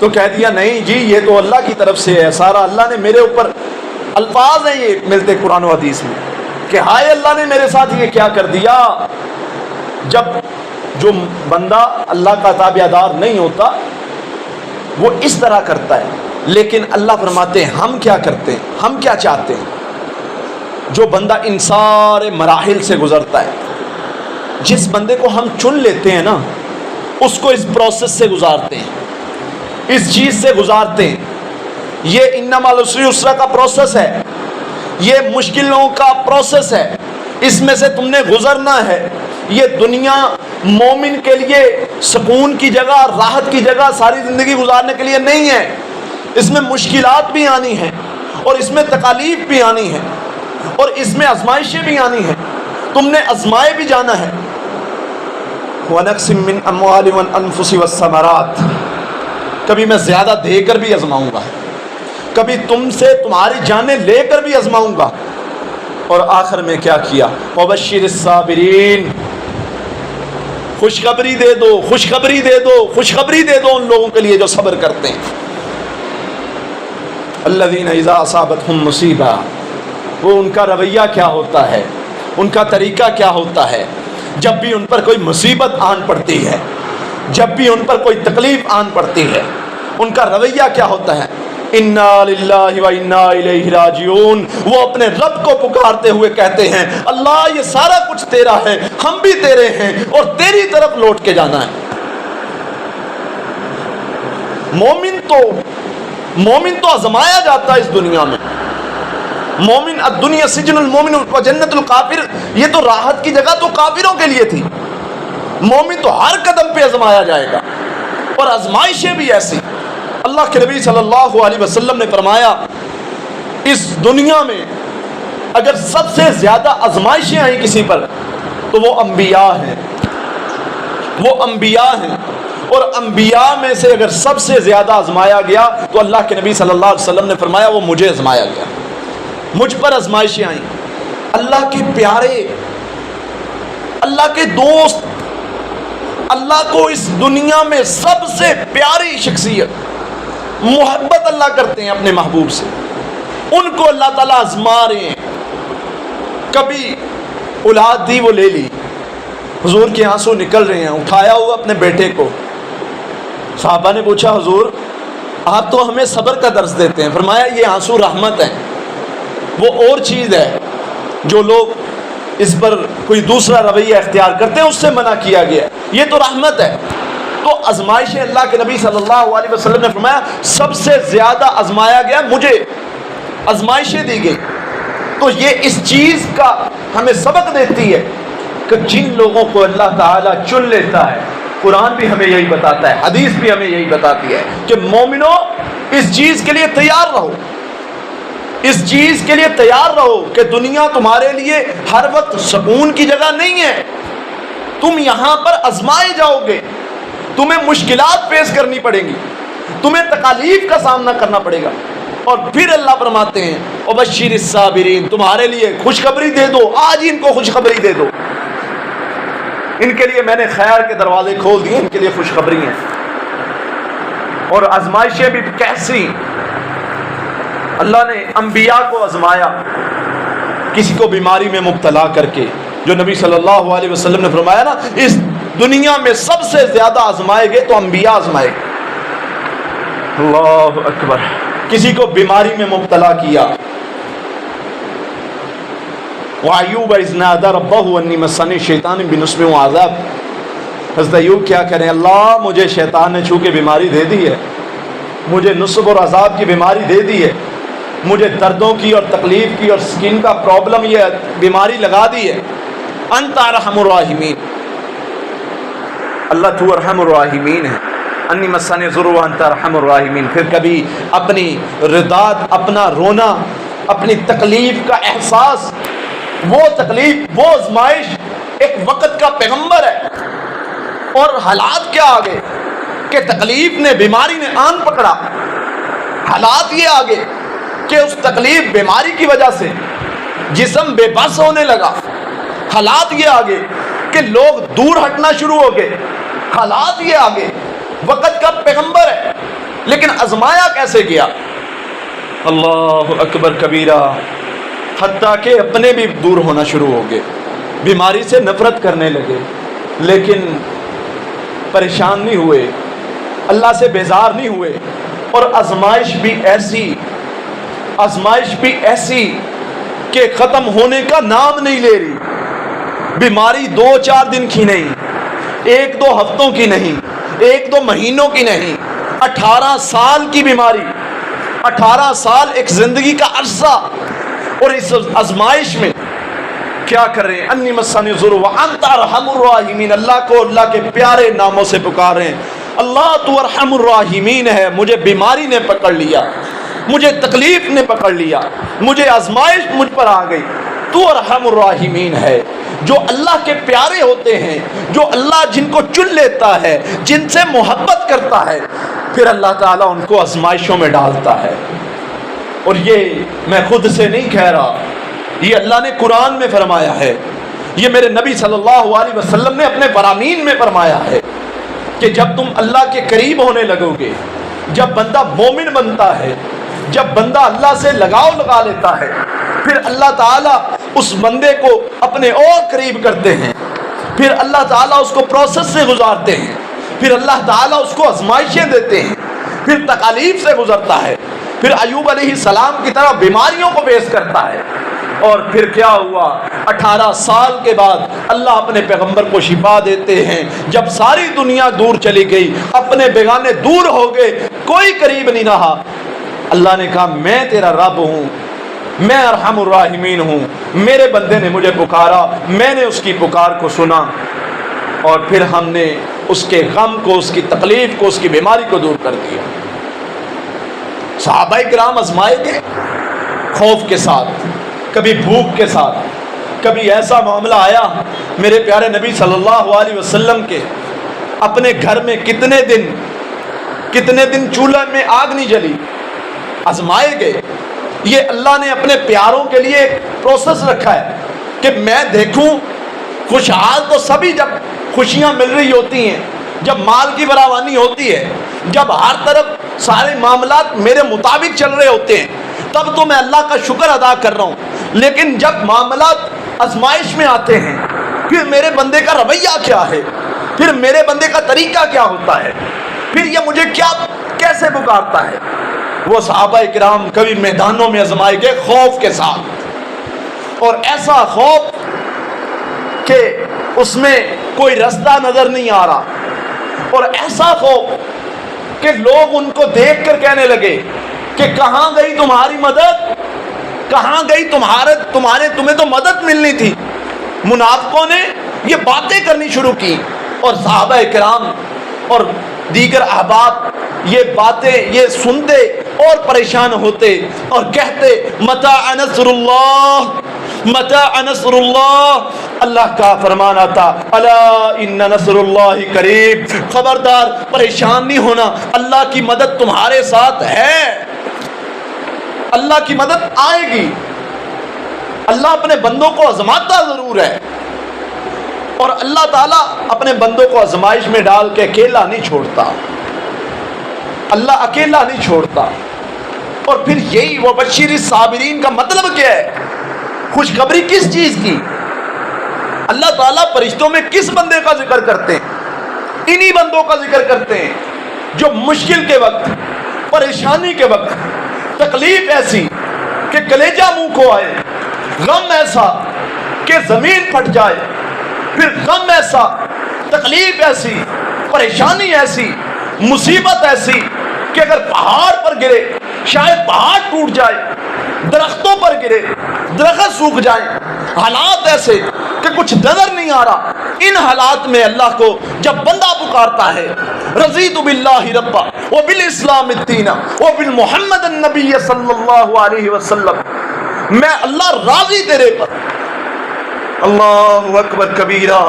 تو کہہ دیا نہیں جی یہ تو اللہ کی طرف سے ہے، سارا اللہ نے میرے اوپر، الفاظ ہیں یہ ملتے قرآن و حدیث میں کہ ہائے اللہ نے میرے ساتھ یہ کیا کر دیا۔ جب جو بندہ اللہ کا تابع دار نہیں ہوتا وہ اس طرح کرتا ہے، لیکن اللہ فرماتے ہیں ہم کیا کرتے ہیں، ہم کیا چاہتے ہیں؟ جو بندہ ان سارے مراحل سے گزرتا ہے، جس بندے کو ہم چن لیتے ہیں نا، اس کو اس پروسیس سے گزارتے ہیں، اس چیز سے گزارتے ہیں۔ یہ انما العسر یسرا کا پروسیس ہے، یہ مشکلوں کا پروسیس ہے، اس میں سے تم نے گزرنا ہے۔ یہ دنیا مومن کے لیے سکون کی جگہ، راحت کی جگہ ساری زندگی گزارنے کے لیے نہیں ہے، اس میں مشکلات بھی آنی ہیں اور اس میں تکالیف بھی آنی ہیں اور اس میں آزمائشیں بھی آنی ہیں، تم نے آزمائے بھی جانا ہے۔ وَنَقْسِم مِّنْ أَمْوَالِ وَالْأَنفُسِ وَالثَّمَرَاتِ، کبھی میں زیادہ دے کر بھی آزماؤں گا، کبھی تم سے تمہاری جانیں لے کر بھی آزماؤں گا۔ اور آخر میں کیا کیا؟ وَبَشِّرِ الصَّابِرِينَ، خوشخبری دے دو، خوشخبری دے دو، خوشخبری دے دو ان لوگوں کے لیے جو صبر کرتے ہیں۔ الذین اذا اصابتہم مصیبہ، وہ ان کا رویہ کیا ہوتا ہے، ان کا طریقہ کیا ہوتا ہے جب بھی ان پر کوئی مصیبت آن پڑتی ہے، جب بھی ان پر کوئی تکلیف آن پڑتی ہے، ان کا رویہ کیا ہوتا ہے؟ انا للہ و انا الیہ راجعون، وہ اپنے رب کو پکارتے ہوئے کہتے ہیں اللہ یہ سارا کچھ تیرا ہے، ہم بھی تیرے ہیں اور تیری طرف لوٹ کے جانا ہے۔ مومن تو آزمایا جاتا ہے اس دنیا میں، مومن الدنیا سجن المومن و جنت الکافر، یہ تو راحت کی جگہ تو کافروں کے لیے تھی، مومن تو ہر قدم پہ آزمایا جائے گا، اور آزمائشیں بھی ایسی۔ اللہ کے نبی صلی اللہ علیہ وسلم نے فرمایا اس دنیا میں اگر سب سے زیادہ آزمائشیں آئیں کسی پر تو وہ انبیاء ہیں، وہ انبیاء ہیں، اور انبیاء میں سے اگر سب سے زیادہ آزمایا گیا تو اللہ کے نبی صلی اللہ علیہ وسلم نے فرمایا وہ مجھے آزمایا گیا، مجھ پر آزمائشیں آئیں۔ اللہ کے پیارے، اللہ کے دوست، اللہ کو اس دنیا میں سب سے پیاری شخصیت، محبت اللہ کرتے ہیں اپنے محبوب سے، ان کو اللہ تعالیٰ آزما رہے ہیں۔ کبھی اولاد دی وہ لے لی، حضور کے آنسو نکل رہے ہیں، اٹھایا ہوا اپنے بیٹے کو، صحابہ نے پوچھا حضور آپ تو ہمیں صبر کا درس دیتے ہیں، فرمایا یہ آنسو رحمت ہیں، وہ اور چیز ہے جو لوگ اس پر کوئی دوسرا رویہ اختیار کرتے ہیں اس سے منع کیا گیا، یہ تو رحمت ہے۔ تو آزمائشیں اللہ کے نبی صلی اللہ علیہ وسلم نے فرمایا سب سے زیادہ آزمایا گیا، مجھے آزمائشیں دی گئی۔ تو یہ اس چیز کا ہمیں سبق دیتی ہے کہ جن لوگوں کو اللہ تعالیٰ چن لیتا ہے، قرآن بھی ہمیں یہی بتاتا ہے، حدیث بھی ہمیں یہی بتاتی ہے کہ مومنو اس چیز کے لیے تیار رہو، اس چیز کے لیے تیار رہو کہ دنیا تمہارے لیے ہر وقت سکون کی جگہ نہیں ہے، تم یہاں پر آزمائے جاؤ گے، تمہیں مشکلات پیش کرنی پڑیں گی، تمہیں تکالیف کا سامنا کرنا پڑے گا۔ اور پھر اللہ فرماتے ہیں وبشر الصابرین، تمہارے لیے خوشخبری دے دو، آج ان کو خوشخبری دے دو، ان کے لیے میں نے خیر کے دروازے کھول دیے، ان کے لیے خوشخبری ہیں۔ اور آزمائشیں بھی کیسی، اللہ نے انبیاء کو آزمایا، کسی کو بیماری میں مبتلا کر کے، جو نبی صلی اللہ علیہ وسلم نے فرمایا نا اس دنیا میں سب سے زیادہ آزمائے گئے تو انبیاء آزمائے گئے۔ اللہ اکبر، کسی کو بیماری میں مبتلا کیا، وَأَيُّوبَ إِذْ نَادَىٰ رَبَّهُ أَنِّي مَسَّنِي الشَّيْطَانُ بِنُصْبٍ وَعَذَابٍ، حضرت ایوب کیا کریں، اللہ مجھے شیطان نے چھو کے بیماری دے دی ہے، مجھے نصب اور عذاب کی بیماری دے دی ہے، مجھے دردوں کی اور تکلیف کی اور سکین کا پرابلم یہ بیماری لگا دی ہے۔ انت ارحم الراحمین، اللہ تو ارحم الراحمین ہے، انی مسنی الضر وانت ارحم الراحمین۔ پھر کبھی اپنی رداد، اپنا رونا، اپنی تکلیف کا احساس، وہ تکلیف، وہ آزمائش ایک وقت کا پیغمبر ہے، اور حالات کیا آگے کہ تکلیف نے، بیماری نے آن پکڑا، حالات یہ آگے کہ اس تکلیف بیماری کی وجہ سے جسم بے بس ہونے لگا، حالات یہ آگے کہ لوگ دور ہٹنا شروع ہو گئے، حالات یہ آگے، وقت کا پیغمبر ہے لیکن آزمایا کیسے گیا؟ اللہ اکبر کبیرہ، حتیٰ کہ اپنے بھی دور ہونا شروع ہو گئے، بیماری سے نفرت کرنے لگے، لیکن پریشان نہیں ہوئے، اللہ سے بیزار نہیں ہوئے۔ اور آزمائش بھی ایسی کہ ختم ہونے کا نام نہیں لے رہی۔ بیماری 2-4 دن کی نہیں، 1-2 ہفتوں کی نہیں، 1-2 مہینوں کی نہیں، 18 سال کی بیماری، 18 سال ایک زندگی کا عرصہ۔ اور اس آزمائش میں کیا کر رہے ہیں؟ انی مسنی الضر وانت ارحم الراحمین، اللہ کو اللہ کے پیارے ناموں سے پکاریں، اللہ تو ارحم الراحمین ہے، مجھے بیماری نے پکڑ لیا، مجھے تکلیف نے پکڑ لیا، مجھے آزمائش مجھ پر آ گئی، تو ارحم الراحمین ہے۔ جو اللہ کے پیارے ہوتے ہیں، جو اللہ جن کو چن لیتا ہے، جن سے محبت کرتا ہے، پھر اللہ تعالیٰ ان کو آزمائشوں میں ڈالتا ہے۔ اور یہ میں خود سے نہیں کہہ رہا، یہ اللہ نے قرآن میں فرمایا ہے، یہ میرے نبی صلی اللہ علیہ وسلم نے اپنے فرامین میں فرمایا ہے کہ جب تم اللہ کے قریب ہونے لگو گے، جب بندہ مومن بنتا ہے، جب بندہ اللہ سے لگاؤ لگا لیتا ہے، پھر اللہ تعالیٰ اس بندے کو اپنے اور قریب کرتے ہیں، پھر اللہ تعالیٰ اس کو پروسیس سے گزارتے ہیں، پھر اللہ تعالیٰ اس کو آزمائشیں دیتے ہیں، پھر تکالیف سے گزرتا ہے، پھر ایوب علیہ السلام کی طرح بیماریوں کو فیس کرتا ہے۔ اور پھر کیا ہوا؟ 18 سال کے بعد اللہ اپنے پیغمبر کو شفا دیتے ہیں۔ جب ساری دنیا دور چلی گئی، اپنے بیگانے دور ہو گئے، کوئی قریب نہیں رہا، اللہ نے کہا میں تیرا رب ہوں، میں ارحم الراحمین ہوں، میرے بندے نے مجھے پکارا، میں نے اس کی پکار کو سنا، اور پھر ہم نے اس کے غم کو، اس کی تکلیف کو، اس کی بیماری کو دور کر دیا۔ صحابہ کرام آزمائے گئے خوف کے ساتھ، کبھی بھوک کے ساتھ، کبھی ایسا معاملہ آیا، میرے پیارے نبی صلی اللہ علیہ وسلم کے اپنے گھر میں کتنے دن چولہے میں آگ نہیں جلی، آزمائے گئے۔ یہ اللہ نے اپنے پیاروں کے لیے ایک پروسیس رکھا ہے کہ میں دیکھوں، خوشحال تو سبھی جب خوشیاں مل رہی ہوتی ہیں، جب مال کی فراوانی ہوتی ہے، جب ہر طرف سارے معاملات میرے مطابق چل رہے ہوتے ہیں، تب تو میں اللہ کا شکر ادا کر رہا ہوں، لیکن جب معاملات آزمائش میں آتے ہیں، پھر میرے بندے کا رویہ کیا ہے، پھر میرے بندے کا طریقہ کیا ہوتا ہے، پھر یہ مجھے کیسے پکارتا ہے۔ وہ صحابہ کرام کبھی میدانوں میں آزمائے گئے خوف کے ساتھ، اور ایسا خوف کہ اس میں کوئی رستہ نظر نہیں آ رہا، اور ایسا خوف کہ لوگ ان کو دیکھ کر کہنے لگے کہ کہاں گئی تمہاری مدد، کہاں گئی تمہیں تو مدد ملنی تھی۔ منافقوں نے یہ باتیں کرنی شروع کی، اور صحابہ کرام اور دیگر احباب یہ باتیں یہ سنتے اور پریشان ہوتے اور کہتے متى نصر اللہ، متى نصر اللہ۔ اللہ کا فرمان آتا الا ان نصر اللہ قریب، خبردار پریشان نہیں ہونا، اللہ کی مدد تمہارے ساتھ ہے، اللہ کی مدد آئے گی۔ اللہ اپنے بندوں کو آزماتا ضرور ہے، اور اللہ تعالیٰ اپنے بندوں کو آزمائش میں ڈال کے اکیلا نہیں چھوڑتا، اللہ اکیلا نہیں چھوڑتا۔ اور پھر یہی وبشر الصابرین کا مطلب کیا ہے؟ خوشخبری کس چیز کی؟ اللہ تعالیٰ فرشتوں میں کس بندے کا ذکر کرتے ہیں؟ انہی بندوں کا ذکر کرتے ہیں جو مشکل کے وقت، پریشانی کے وقت، تکلیف ایسی کہ کلیجہ منہ کو آئے، غم ایسا کہ زمین پھٹ جائے، پھر غم ایسا، تکلیف ایسی، پریشانی ایسی، مصیبت ایسی کہ اگر پہاڑ پر گرے شاید پہاڑ ٹوٹ جائے، درختوں پر گرے درخت سوکھ جائیں، حالات ایسے کہ کچھ نظر نہیں آ رہا۔ ان حالات میں اللہ کو جب بندہ پکارتا ہے رضیت باللہ ربا وبالاسلام دینا وبالمحمد النبی صلی اللہ علیہ وسلم، میں اللہ راضی تیرے پر، اللہ اکبر کبیرہ۔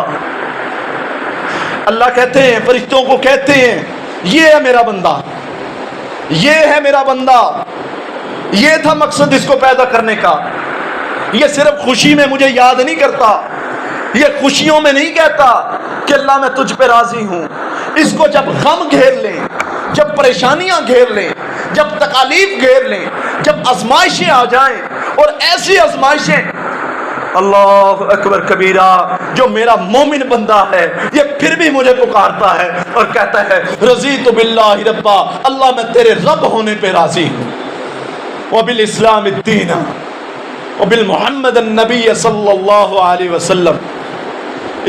اللہ کہتے ہیں، فرشتوں کو کہتے ہیں یہ ہے میرا بندہ، یہ ہے میرا بندہ، یہ تھا مقصد اس کو پیدا کرنے کا۔ یہ صرف خوشی میں مجھے یاد نہیں کرتا، یہ خوشیوں میں نہیں کہتا کہ اللہ میں تجھ پہ راضی ہوں۔ اس کو جب غم گھیر لیں، جب پریشانیاں گھیر لیں، جب تکالیف گھیر لیں، جب آزمائشیں آ جائیں، اور ایسی آزمائشیں، اللہ اکبر کبیرہ، جو میرا مومن بندہ ہے یہ پھر بھی مجھے پکارتا ہے اور کہتا ہے رضیت باللہ ربا، اللہ میں تیرے رب ہونے پہ راضی ہوں، وبالاسلام الدین، وبالمحمد النبی صلی اللہ علیہ وسلم،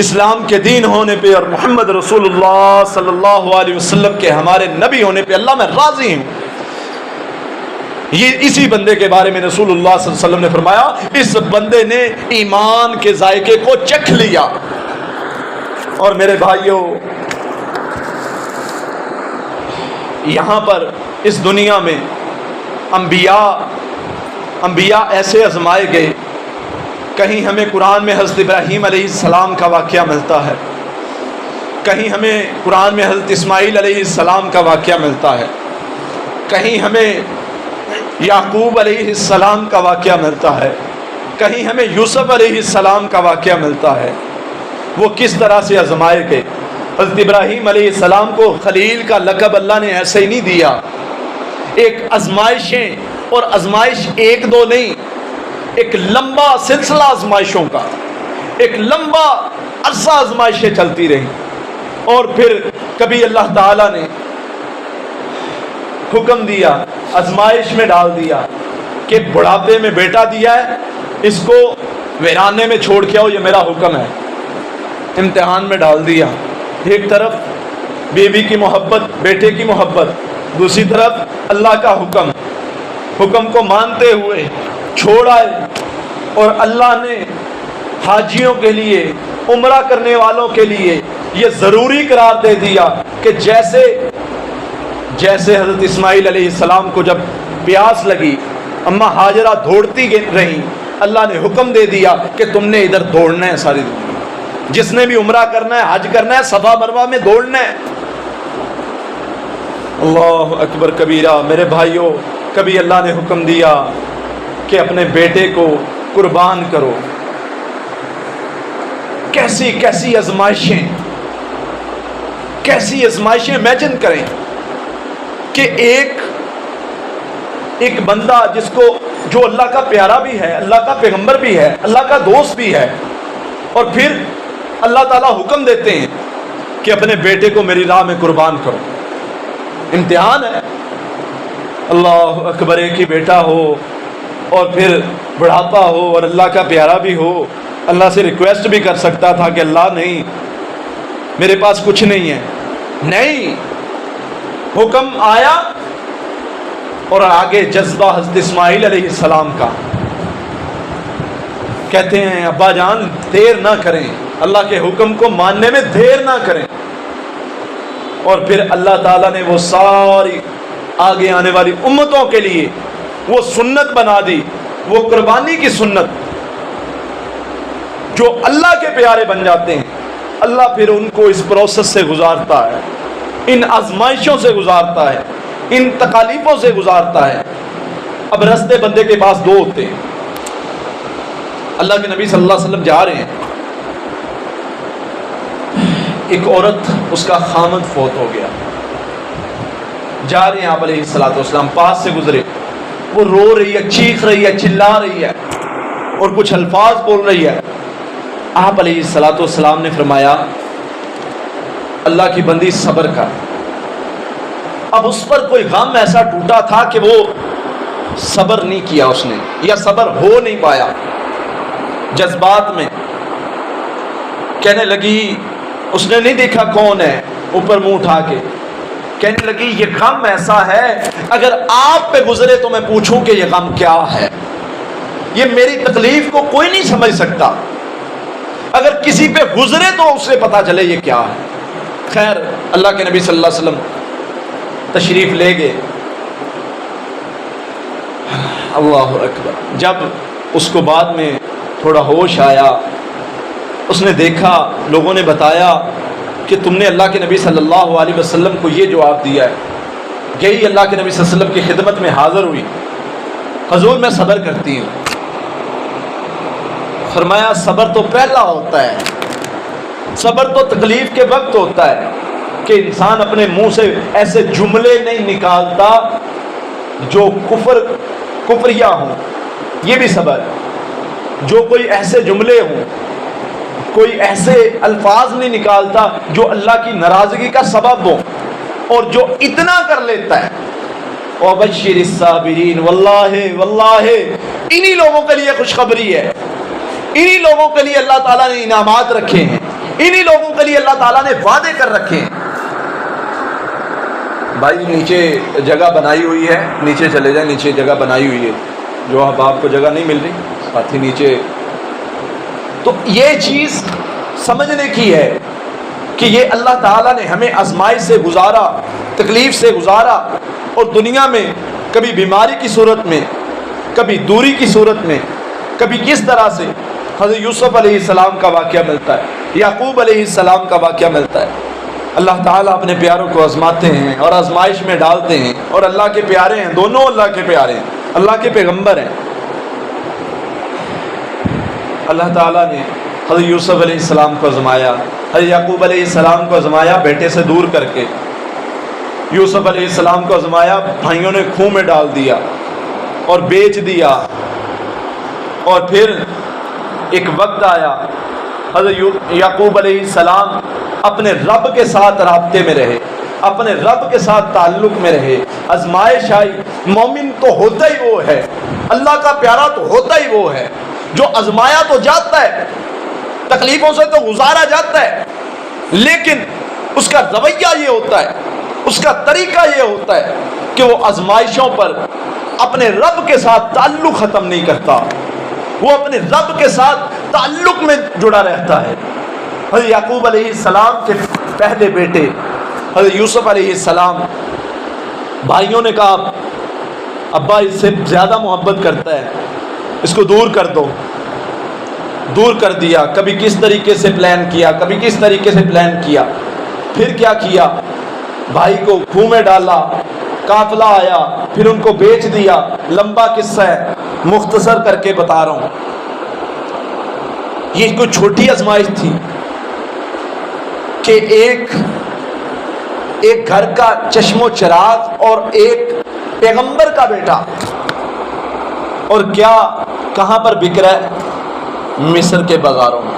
اسلام کے دین ہونے پہ اور محمد رسول اللہ صلی اللہ علیہ وسلم کے ہمارے نبی ہونے پہ اللہ میں راضی ہوں۔ یہ اسی بندے کے بارے میں رسول اللہ صلی اللہ علیہ وسلم نے فرمایا، اس بندے نے ایمان کے ذائقے کو چکھ لیا۔ اور میرے بھائیوں، یہاں پر اس دنیا میں انبیاء ایسے آزمائے گئے، کہیں ہمیں قرآن میں حضرت ابراہیم علیہ السلام کا واقعہ ملتا ہے، کہیں ہمیں قرآن میں حضرت اسماعیل علیہ السلام کا واقعہ ملتا ہے، کہیں ہمیں یعقوب علیہ السلام کا واقعہ ملتا ہے، کہیں ہمیں یوسف علیہ السلام کا واقعہ ملتا ہے۔ وہ کس طرح سے آزمائے گئے۔ حضرت ابراہیم علیہ السلام کو خلیل کا لقب اللہ نے ایسے ہی نہیں دیا، ایک آزمائشیں، اور آزمائش ایک دو نہیں، ایک لمبا سلسلہ آزمائشوں کا، ایک لمبا عرصہ آزمائشیں چلتی رہی، اور پھر کبھی اللہ تعالیٰ نے حکم دیا، آزمائش میں ڈال دیا کہ بڑھاپے میں بیٹا دیا ہے، اس کو ویرانے میں چھوڑ کے آؤ، یہ میرا حکم ہے۔ امتحان میں ڈال دیا، ایک طرف بیوی کی محبت، بیٹے کی محبت، دوسری طرف اللہ کا حکم کو مانتے ہوئے چھوڑ آئے، اور اللہ نے حاجیوں کے لیے، عمرہ کرنے والوں کے لیے یہ ضروری قرار دے دیا کہ جیسے حضرت اسماعیل علیہ السلام کو جب پیاس لگی، اماں ہاجرہ دوڑتی رہیں، اللہ نے حکم دے دیا کہ تم نے ادھر دوڑنا ہے، ساری دنیا جس نے بھی عمرہ کرنا ہے، حج کرنا ہے، صفا مروہ میں دوڑنا ہے۔ اللہ اکبر کبیرہ۔ میرے بھائیوں، کبھی اللہ نے حکم دیا کہ اپنے بیٹے کو قربان کرو۔ کیسی آزمائشیں امیجن کریں کہ ایک بندہ جو اللہ کا پیارا بھی ہے، اللہ کا پیغمبر بھی ہے، اللہ کا دوست بھی ہے، اور پھر اللہ تعالیٰ حکم دیتے ہیں کہ اپنے بیٹے کو میری راہ میں قربان کرو۔ امتحان ہے۔ اللہ اکبر، ایک ہی بیٹا ہو اور پھر بڑھاپا ہو اور اللہ کا پیارا بھی ہو، اللہ سے ریکویسٹ بھی کر سکتا تھا کہ اللہ نہیں، میرے پاس کچھ نہیں ہے، نہیں، حکم آیا، اور آگے جذبہ حضرت اسماعیل علیہ السلام کا، کہتے ہیں ابا جان دیر نہ کریں، اللہ کے حکم کو ماننے میں دیر نہ کریں۔ اور پھر اللہ تعالیٰ نے وہ ساری آگے آنے والی امتوں کے لیے وہ سنت بنا دی، وہ قربانی کی سنت، جو اللہ کے پیارے بن جاتے ہیں، اللہ پھر ان کو اس پروسیس سے گزارتا ہے، ان آزمائشوں سے گزارتا ہے، ان تکالیفوں سے گزارتا ہے۔ اب رستے بندے کے پاس دو ہوتے ہیں۔ اللہ کے نبی صلی اللہ علیہ وسلم جا رہے ہیں، ایک عورت، اس کا خامد فوت ہو گیا، جا رہے ہیں آپ علیہ الصلوۃ والسلام، پاس سے گزرے، وہ رو رہی ہے، چیخ رہی ہے، چلا رہی ہے، اور کچھ الفاظ بول رہی ہے۔ آپ علیہ الصلوۃ والسلام نے فرمایا اللہ کی بندی صبر کر۔ اب اس پر کوئی غم ایسا ٹوٹا تھا کہ وہ صبر نہیں کیا اس نے، یا صبر ہو نہیں پایا، جذبات میں کہنے لگی، اس نے نہیں دیکھا کون ہے، اوپر منہ اٹھا کے کہنے لگی یہ غم ایسا ہے، اگر آپ پہ گزرے تو میں پوچھوں کہ یہ غم کیا ہے، یہ میری تکلیف کو کوئی نہیں سمجھ سکتا، اگر کسی پہ گزرے تو اسے پتا چلے یہ کیا ہے۔ خیر، اللہ کے نبی صلی اللہ علیہ وسلم تشریف لے گئے۔ اللہ اکبر، جب اس کو بعد میں تھوڑا ہوش آیا، اس نے دیکھا، لوگوں نے بتایا کہ تم نے اللہ کے نبی صلی اللہ علیہ وسلم کو یہ جواب دیا ہے، گئی اللہ کے نبی صلی اللہ علیہ وسلم کی خدمت میں حاضر ہوئی، حضور میں صبر کرتی ہوں۔ فرمایا صبر تو پہلا ہوتا ہے، صبر تو تکلیف کے وقت ہوتا ہے، کہ انسان اپنے منہ سے ایسے جملے نہیں نکالتا جو کفریہ ہوں، یہ بھی صبر ہے۔ جو کوئی ایسے جملے ہوں، کوئی ایسے الفاظ نہیں نکالتا جو اللہ کی ناراضگی کا سبب ہو، اور جو اتنا کر لیتا ہے وَبَشِّرِ الصَّابِرِينَ، واللہ انہی لوگوں کے لیے خوشخبری ہے، انہی لوگوں کے لیے اللہ تعالیٰ نے انعامات رکھے ہیں، انہی لوگوں کے لیے اللہ تعالیٰ نے وعدے کر رکھے ہیں۔ بھائی نیچے جگہ بنائی ہوئی ہے، نیچے چلے جائیں، نیچے جگہ بنائی ہوئی ہے، جو اب آپ کو جگہ نہیں مل رہی ساتھی نیچے۔ تو یہ چیز سمجھنے کی ہے کہ یہ اللہ تعالیٰ نے ہمیں آزمائش سے گزارا، تکلیف سے گزارا، اور دنیا میں کبھی بیماری کی صورت میں، کبھی دوری کی صورت میں، کبھی کس طرح سے حضرت یوسف علیہ السلام کا واقعہ ملتا ہے، یعقوب علیہ السلام کا واقعہ ملتا ہے۔ اللہ تعالیٰ اپنے پیاروں کو آزماتے ہیں اور آزمائش میں ڈالتے ہیں، اور اللہ کے پیارے ہیں، دونوں اللہ کے پیارے ہیں، اللہ کے پیغمبر ہیں۔ اللہ تعالیٰ نے حضرت یوسف علیہ السلام کو آزمایا، حضرت یعقوب علیہ السلام کو آزمایا بیٹے سے دور کر کے، یوسف علیہ السلام کو آزمایا، بھائیوں نے خون میں ڈال دیا اور بیچ دیا، اور پھر ایک وقت آیا حضرت یعقوب علیہ السلام اپنے رب کے ساتھ رابطے میں رہے، اپنے رب کے ساتھ تعلق میں رہے، آزمائش آئی۔ مومن تو ہوتا ہی وہ ہے، اللہ کا پیارا تو ہوتا ہی وہ ہے جو آزمایا تو جاتا ہے، تکلیفوں سے تو گزارا جاتا ہے، لیکن اس کا رویہ یہ ہوتا ہے، اس کا طریقہ یہ ہوتا ہے کہ وہ آزمائشوں پر اپنے رب کے ساتھ تعلق ختم نہیں کرتا، وہ اپنے رب کے ساتھ تعلق میں جڑا رہتا ہے۔ حضرت یعقوب علیہ السلام کے پہلے بیٹے حضرت یوسف علیہ السلام، بھائیوں نے کہا ابا اس سے زیادہ محبت کرتا ہے، اس کو دور کر دو، دور کر دیا۔ کبھی کس طریقے سے پلان کیا، کبھی کس طریقے سے پلان کیا، پھر کیا کیا، بھائی کو خون میں ڈالا، قافلہ آیا، پھر ان کو بیچ دیا۔ لمبا قصہ ہے، مختصر کر کے بتا رہا ہوں۔ یہ کوئی چھوٹی آزمائش تھی کہ ایک گھر کا چشم و چراغ اور ایک پیغمبر کا بیٹا، اور کیا کہاں پر بک رہا ہے؟ مصر کے بازاروں میں۔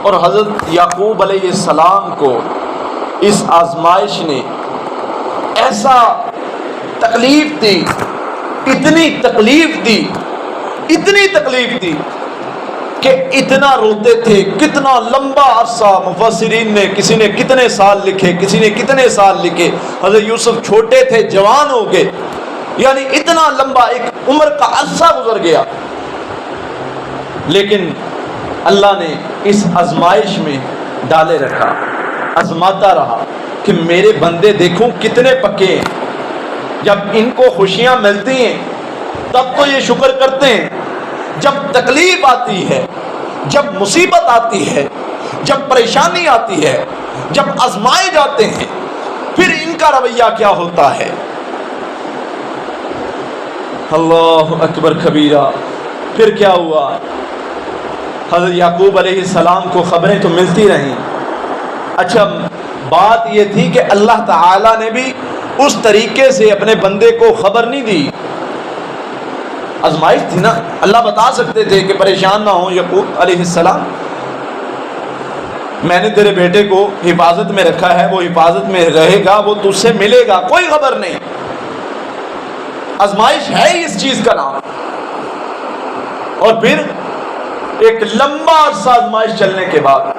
اور حضرت یعقوب علیہ السلام کو اس آزمائش نے ایسا تکلیف دی، اتنی تکلیف دی، اتنی تکلیف دی کہ اتنا روتے تھے، کتنا لمبا عرصہ۔ مفسرین نے کسی نے کتنے سال لکھے، کسی نے کتنے سال لکھے۔ حضرت یوسف چھوٹے تھے، جوان ہو گئے، یعنی اتنا لمبا ایک عمر کا عرصہ گزر گیا، لیکن اللہ نے اس آزمائش میں ڈالے رکھا، آزماتا رہا کہ میرے بندے دیکھوں کتنے پکے ہیں۔ جب ان کو خوشیاں ملتی ہیں تب تو یہ شکر کرتے ہیں، جب تکلیف آتی ہے، جب مصیبت آتی ہے، جب پریشانی آتی ہے، جب آزمائے جاتے ہیں، پھر ان کا رویہ کیا ہوتا ہے۔ اللہ اکبر کبیرہ۔ پھر کیا ہوا؟ حضرت یعقوب علیہ السلام کو خبریں تو ملتی رہیں، اچھا بات یہ تھی کہ اللہ تعالیٰ نے بھی اس طریقے سے اپنے بندے کو خبر نہیں دی۔ آزمائش تھی نا، اللہ بتا سکتے تھے کہ پریشان نہ ہو یعقوب علیہ السلام، میں نے تیرے بیٹے کو حفاظت میں رکھا ہے، وہ حفاظت میں رہے گا، وہ تجھ سے ملے گا، کوئی خبر نہیں۔ آزمائش ہے ہی اس چیز کا نام۔ اور پھر ایک لمبا عرصہ آزمائش چلنے کے بعد،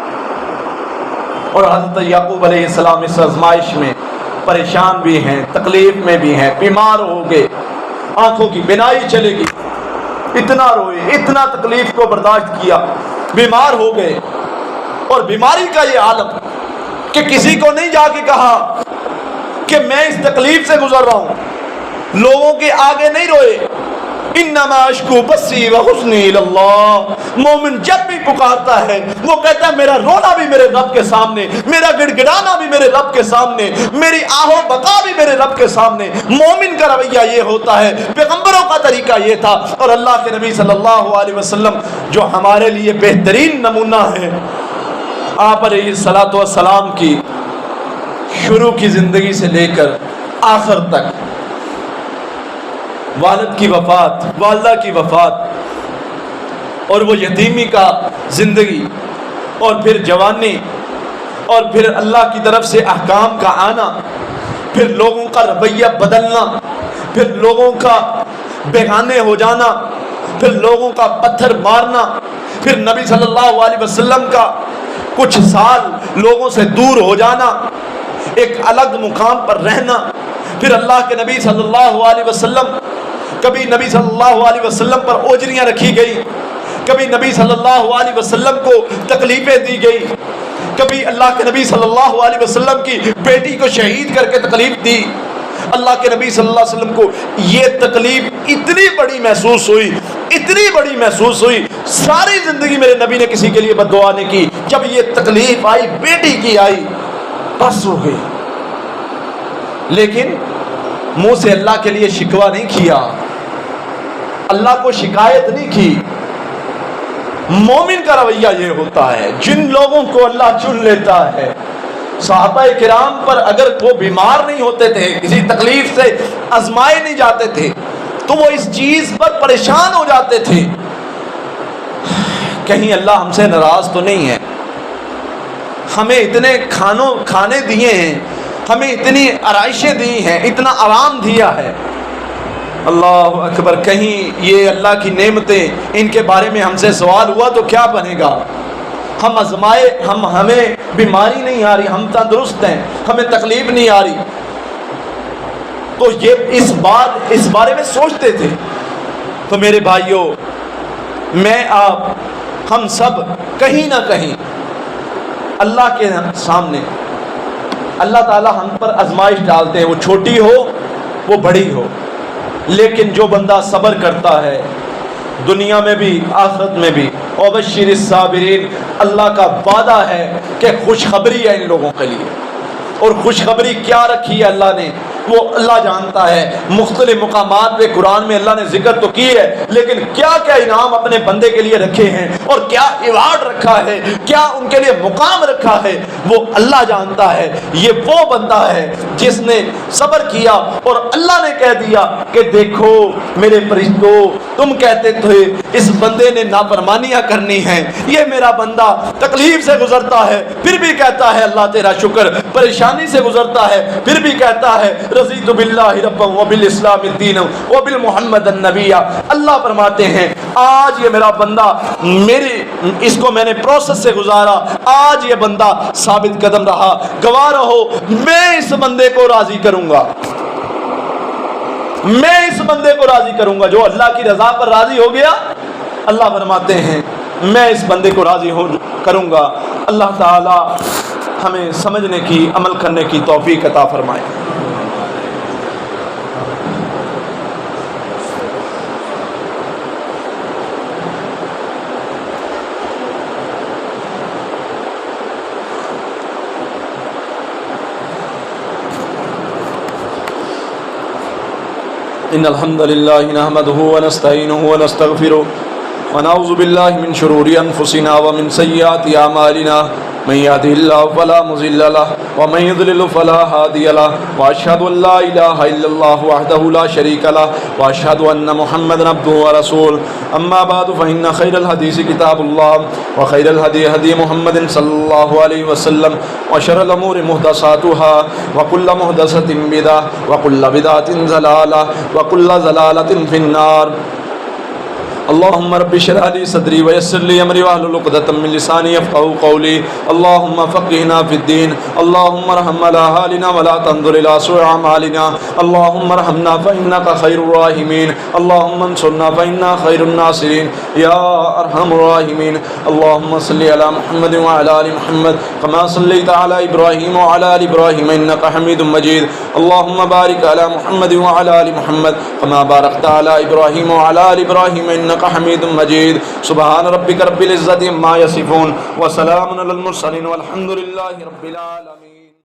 اور حضرت یعقوب علیہ السلام اس آزمائش میں پریشان بھی ہیں، تکلیف میں بھی ہیں، بیمار ہو گئے، آنکھوں کی بینائی چلے گی، اتنا روئے، اتنا تکلیف کو برداشت کیا، بیمار ہو گئے۔ اور بیماری کا یہ عالم کہ کسی کو نہیں جا کے کہا کہ میں اس تکلیف سے گزر رہا ہوں، لوگوں کے آگے نہیں روئے۔ انما اشکو بثی وحزنی الی اللہ۔ مومن جب بھی پکارتا ہے وہ کہتا ہے میرا رونا بھی میرے رب کے سامنے، میرا گڑ گڑانا بھی میرے رب کے سامنے، میری آہو بقا بھی میرے رب کے سامنے۔ مومن کا رویہ یہ ہوتا ہے، پیغمبروں کا طریقہ یہ تھا، اور اللہ کے نبی صلی اللہ علیہ وسلم جو ہمارے لیے بہترین نمونہ ہے، آپ علیہ الصلوۃ والسلام کی شروع کی زندگی سے لے کر آخر تک، والد کی وفات، والدہ کی وفات، اور وہ یتیمی کا زندگی، اور پھر جوانی، اور پھر اللہ کی طرف سے احکام کا آنا، پھر لوگوں کا رویہ بدلنا، پھر لوگوں کا بیگانے ہو جانا، پھر لوگوں کا پتھر مارنا، پھر نبی صلی اللہ علیہ وسلم کا کچھ سال لوگوں سے دور ہو جانا، ایک الگ مقام پر رہنا، پھر اللہ کے نبی صلی اللہ علیہ وسلم، کبھی نبی صلی اللہ علیہ وسلم پر اوجریاں رکھی گئی، کبھی نبی صلی اللہ علیہ وسلم کو تکلیفیں دی گئی، کبھی اللہ کے نبی صلی اللہ علیہ وسلم کی بیٹی کو شہید کر کے تکلیف دی۔ اللہ کے نبی صلی اللہ علیہ وسلم کو یہ تکلیف اتنی بڑی محسوس ہوئی، اتنی بڑی محسوس ہوئی، ساری زندگی میرے نبی نے کسی کے لیے بد دعا نہیں کی، جب یہ تکلیف آئی بیٹی کی آئی بس ہو گئی۔ لیکن منہ سے اللہ کے لیے شکوہ نہیں کیا، اللہ کو شکایت نہیں کی۔ مومن کا رویہ یہ ہوتا ہے، جن لوگوں کو اللہ چن لیتا ہے، صحابہ کرام پر اگر وہ بیمار نہیں ہوتے تھے، کسی تکلیف سے آزمائے نہیں جاتے تھے، تو وہ اس چیز پر پریشان ہو جاتے تھے، کہیں اللہ ہم سے ناراض تو نہیں ہے، ہمیں اتنے کھانے دیے ہیں، ہمیں اتنی آرائشیں دی ہیں، اتنا آرام دیا ہے، اللہ اکبر، کہیں یہ اللہ کی نعمتیں ان کے بارے میں ہم سے سوال ہوا تو کیا بنے گا؟ ہم آزمائے، ہمیں بیماری نہیں آ رہی، ہم تندرست ہیں، ہمیں تکلیف نہیں آ رہی، تو یہ اس بارے میں سوچتے تھے۔ تو میرے بھائیوں، میں آپ ہم سب کہیں نہ کہیں اللہ کے سامنے اللہ تعالی ہم پر آزمائش ڈالتے ہیں، وہ چھوٹی ہو وہ بڑی ہو، لیکن جو بندہ صبر کرتا ہے دنیا میں بھی آخرت میں بھی، وبشر الصابرین، اللہ کا وعدہ ہے کہ خوشخبری ہے ان لوگوں کے لیے۔ اور خوشخبری کیا رکھی ہے اللہ نے، وہ اللہ جانتا ہے۔ مختلف مقامات پہ قرآن میں اللہ نے ذکر تو کی ہے، لیکن کیا کیا انعام اپنے بندے کے لیے رکھے ہیں، اور کیا ایوارڈ رکھا ہے، کیا ان کے لیے مقام رکھا ہے، وہ اللہ جانتا ہے۔ یہ وہ بندہ ہے جس نے صبر کیا اور اللہ نے کہہ دیا کہ دیکھو میرے فرشتوں، تم کہتے تھے اس بندے نے نافرمانیاں کرنی ہیں، یہ میرا بندہ تکلیف سے گزرتا ہے پھر بھی کہتا ہے اللہ تیرا شکر، پریشانی سے گزرتا ہے پھر بھی کہتا ہے رضیت باللہ ربا وبالاسلام الدین وبالمحمد النبی۔ اللہ فرماتے ہیں آج یہ میرا بندہ، اس کو میں نے پروسیس سے گزارا، آج یہ بندہ ثابت قدم رہا، گواہ رہو میں اس بندے کو راضی کروں گا، میں اس بندے کو راضی کروں گا۔ جو اللہ کی رضا پر راضی ہو گیا، اللہ فرماتے ہیں میں اس بندے کو راضی کروں گا۔ اللہ تعالی ہمیں سمجھنے کی، عمل کرنے کی توفیق عطا فرمائے۔ ان الحمد للہ نحمده ونستعینه ونستغفره ونعوذ باللہ من شرور انفسنا ومن سیئات اعمالنا، من يهده الله فلا مضل له ومن يضلل فلا هادي له، واشهد ان لا اله الا الله وحده لا شريك له، واشهد ان محمدا عبده ورسوله۔ اما بعد فان خير الحديث كتاب الله، وخير الهدي هدي محمد صلى الله عليه وسلم، وشر الامور محدثاتها، وكل محدثة بدعة، وكل بدعة ضلالة، وكل ضلالة في النار۔ اللهم رب اشرح لي صدري ويسر لي امري واحلل عقدة من لساني يفقهوا قولي۔ اللهم فقهنا في الدين، اللهم ارحم على حالنا ولا تنظر الى سوء اعمالنا، اللهم ارحمنا فانك خير الراحمين، اللهم انصرنا فانا خير الناصرين يا ارحم الراحمين۔ اللهم صل على محمد وعلى ال محمد كما صليت على ابراهيم وعلى ال ابراهيم انك حميد مجيد، اللهم بارك على محمد وعلى ال محمد كما باركت على ابراهيم وعلى ال ابراهيم انك حمید مجید۔ سبحان ربک رب العزت عما یصفون وسلام علی المرسلین والحمد للہ رب العالمین۔